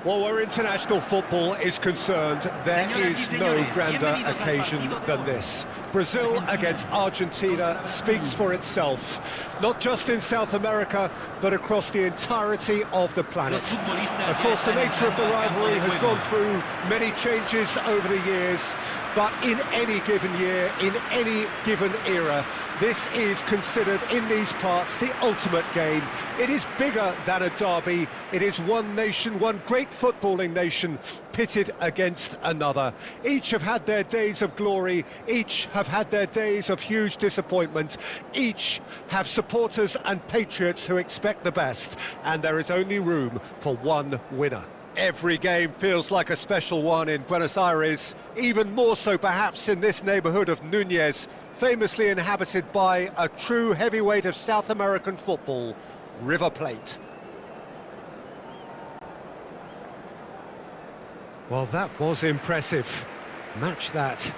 Well, where international football is concerned, there is no grander occasion than this. Brazil against Argentina speaks for itself, not just in South America, but across the entirety of the planet. Of course, the nature of the rivalry has gone through many changes over the years, but in any given year, in any given era, this is considered in these parts the ultimate game. It is bigger than a derby. It is one nation, one great footballing nation pitted against another. Each have had their days of glory, each have had their days of huge disappointment, each have supporters and patriots who expect the best, and there is only room for one winner. Every game feels like a special one in Buenos Aires, even more so perhaps in this neighbourhood of Núñez, famously inhabited by a true heavyweight of South American football, River Plate. Well, that was impressive. Match that.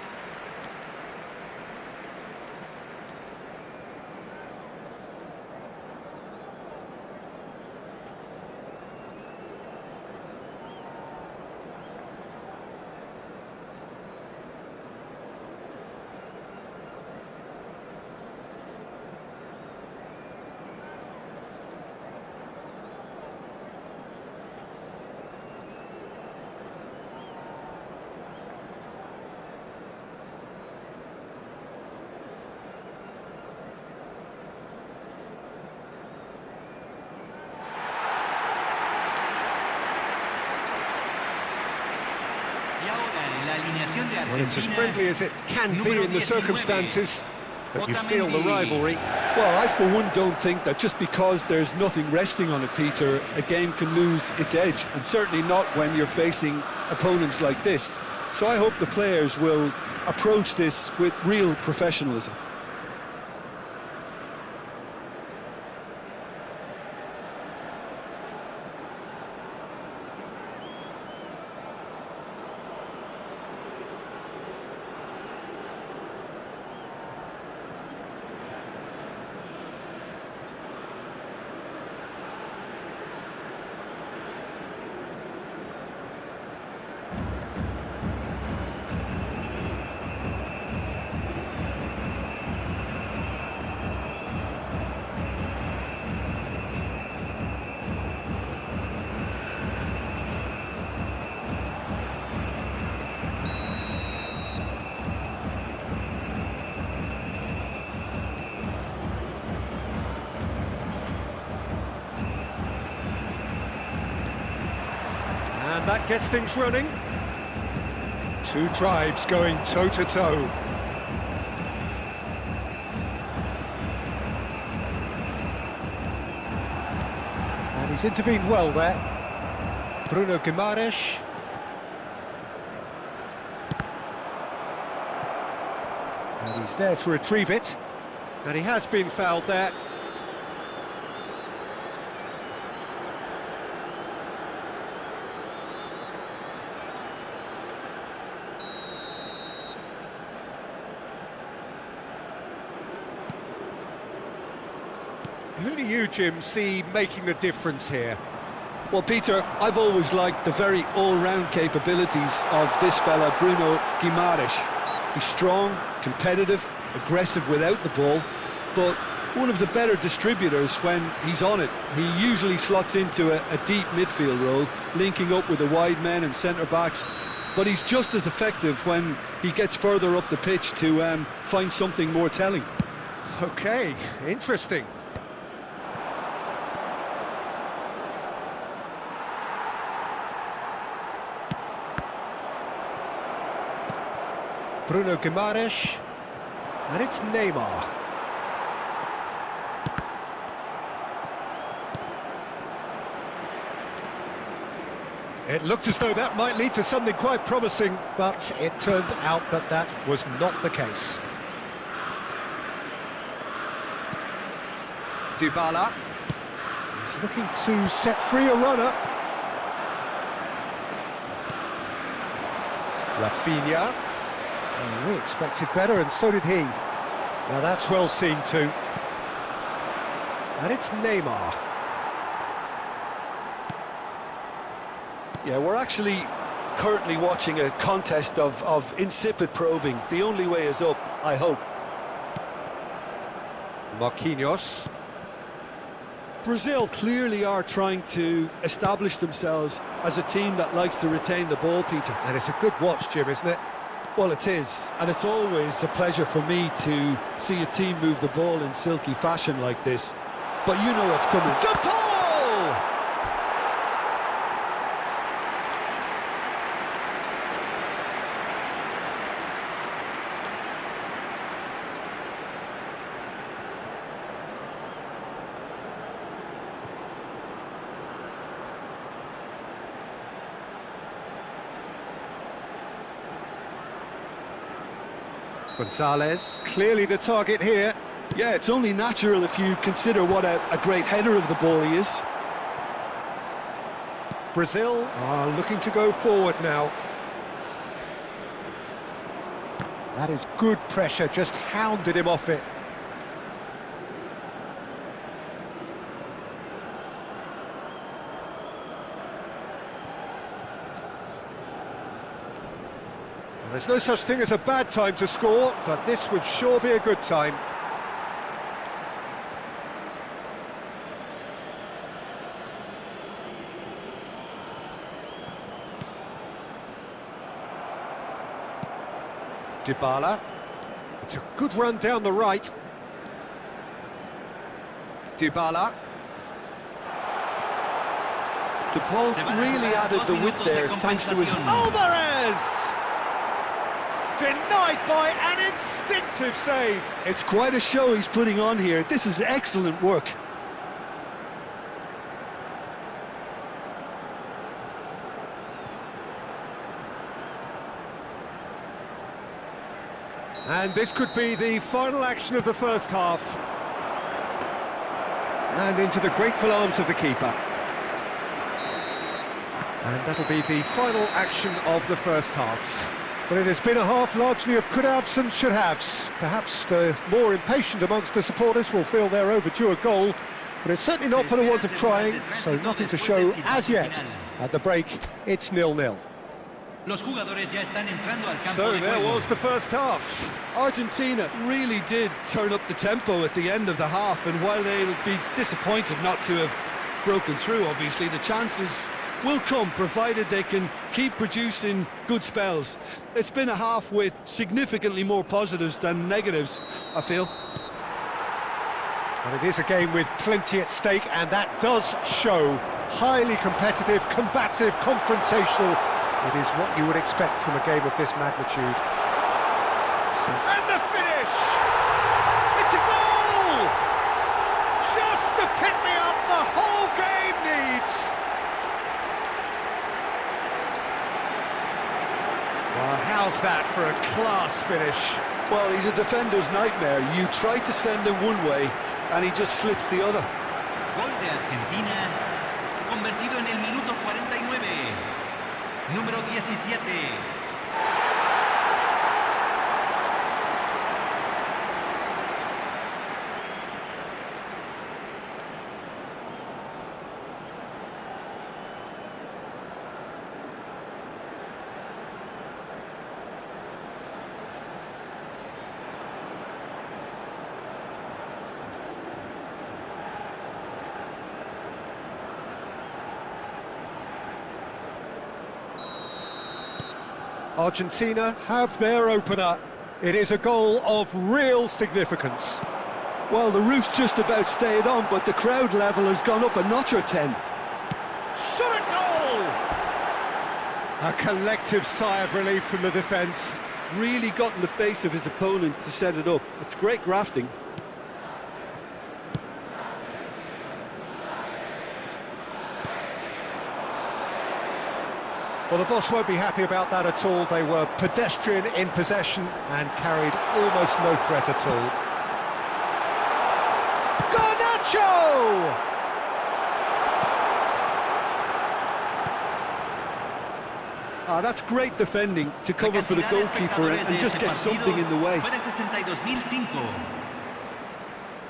Well, it's as friendly as it can be in the circumstances, but you feel the rivalry. Well, I for one don't think that just because there's nothing resting on it, Peter, a game can lose its edge, and certainly not when you're facing opponents like this. So I hope the players will approach this with real professionalism. And that gets things running. Two tribes going toe-to-toe. And he's intervened well there. Bruno Guimaraes. And he's there to retrieve it. And he has been fouled there. Who do you, Jim, see making the difference here? Well, Peter, I've always liked the very all-round capabilities of this fella, Bruno Guimaraes. He's strong, competitive, aggressive without the ball, but one of the better distributors when he's on it. He usually slots into a deep midfield role, linking up with the wide men and centre-backs, but he's just as effective when he gets further up the pitch to find something more telling. OK, interesting. Bruno Guimaraes, and it's Neymar. It looked as though that might lead to something quite promising, but it turned out that that was not the case. Dybala. He's looking to set free a runner. Rafinha. Oh, we expected better, and so did he. Now that's well seen too. And it's Neymar. Yeah, we're actually currently watching a contest of insipid probing. The only way is up, I hope. Marquinhos. Brazil clearly are trying to establish themselves as a team that likes to retain the ball, Peter. And it's a good watch, Jim, isn't it? Well, it is, and it's always a pleasure for me to see a team move the ball in silky fashion like this. But you know what's coming. To Paul! Gonzalez, clearly the target here. Yeah, it's only natural if you consider what a great header of the ball he is. Brazil are looking to go forward now. That is good pressure, just hounded him off it. There's no such thing as a bad time to score, but this would sure be a good time. Dybala. It's a good run down the right. Dybala. The ball really added the width there, thanks to his... Alvarez! Denied by an instinctive save. It's quite a show he's putting on here. This is excellent work. And this could be the final action of the first half. And into the grateful arms of the keeper. And that'll be the final action of the first half. Well, it has been a half largely of could-haves and should-haves. Perhaps the more impatient amongst the supporters will feel they're overdue a goal, but it's certainly not for the want of trying, so nothing to show as yet. At the break, it's 0-0. So there was the first half. Argentina really did turn up the tempo at the end of the half, and while they'll be disappointed not to have broken through, obviously, the chances will come, provided they can keep producing good spells. It's been a half with significantly more positives than negatives, I feel. Well, it is a game with plenty at stake, and that does show. Highly competitive, combative, confrontational. It is what you would expect from a game of this magnitude. And the finish! It's a goal! Just the pick-me-up the whole game needs! Well, how's that for a class finish? Well, he's a defender's nightmare. You try to send him one way, and he just slips the other. Gol de Argentina, convertido en el minuto 49. Número 17. Argentina have their opener. It is a goal of real significance. Well, the roof's just about stayed on, but the crowd level has gone up a notch or 10. Shot at goal! A collective sigh of relief from the defence. Really got in the face of his opponent to set it up. It's great grafting. Well, the boss won't be happy about that at all. They were pedestrian in possession and carried almost no threat at all. Garnacho! That's great defending to cover for the goalkeeper and just get something in the way.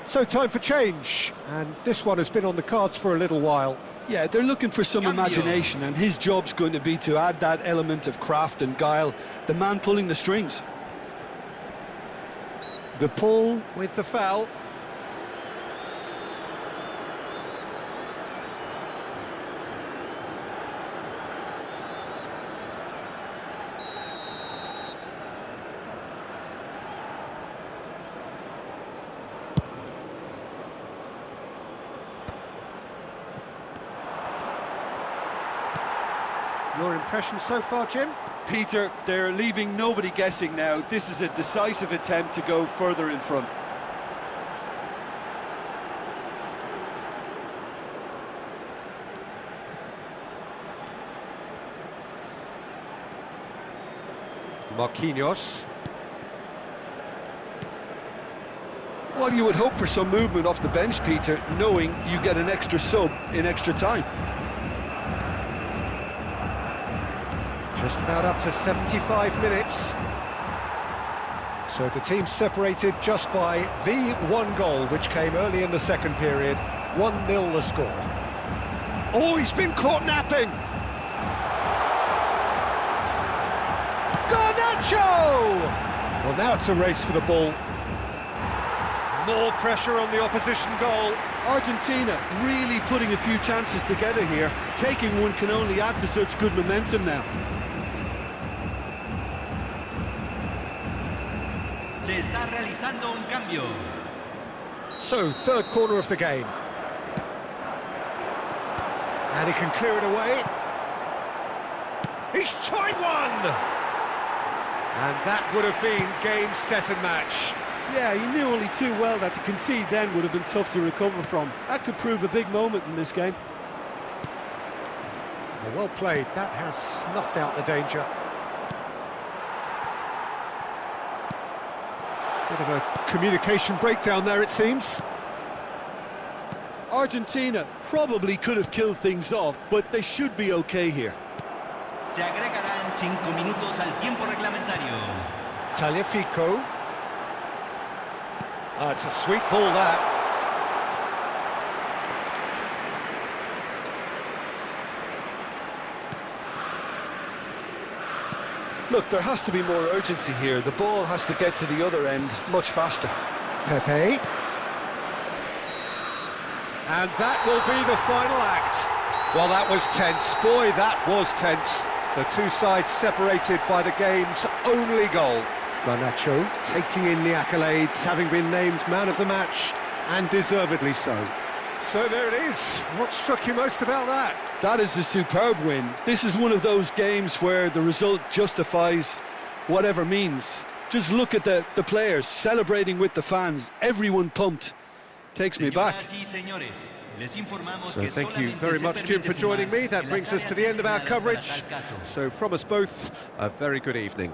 So time for change, and this one has been on the cards for a little while. Yeah, they're looking for some imagination, and his job's going to be to add that element of craft and guile, the man pulling the strings. The pull with the foul. Your impression so far, Jim? Peter, they're leaving nobody guessing now. This is a decisive attempt to go further in front. Marquinhos. Well, you would hope for some movement off the bench, Peter, knowing you get an extra sub in extra time. Just about up to 75 minutes. So the team separated just by the one goal, which came early in the second period. 1-0 the score. Oh, he's been caught napping! Garnacho! Well, now it's a race for the ball. More pressure on the opposition goal. Argentina really putting a few chances together here. Taking one can only add to such good momentum now. Se está realizando un cambio. So, third corner of the game. And he can clear it away. He's tried one! And that would have been game, set and match. Yeah, he knew only too well that to concede then would have been tough to recover from. That could prove a big moment in this game. Well played. That has snuffed out the danger. Bit of a communication breakdown there, it seems. Argentina probably could have killed things off, but they should be okay here. Se agregarán 5 minutos al tiempo reglamentario. Tagliafico. It's a sweet ball, that. Look, there has to be more urgency here. The ball has to get to the other end much faster. Pepe. And that will be the final act. Well, that was tense. Boy, that was tense. The two sides separated by the game's only goal. Garnacho taking in the accolades, having been named man of the match, and deservedly so. So there it is. What struck you most about that? That is a superb win. This is one of those games where the result justifies whatever means. Just look at the players celebrating with the fans, everyone pumped. Takes me back. So thank you very much, Jim, for joining me. That brings us to the end of our coverage. So from us both, a very good evening.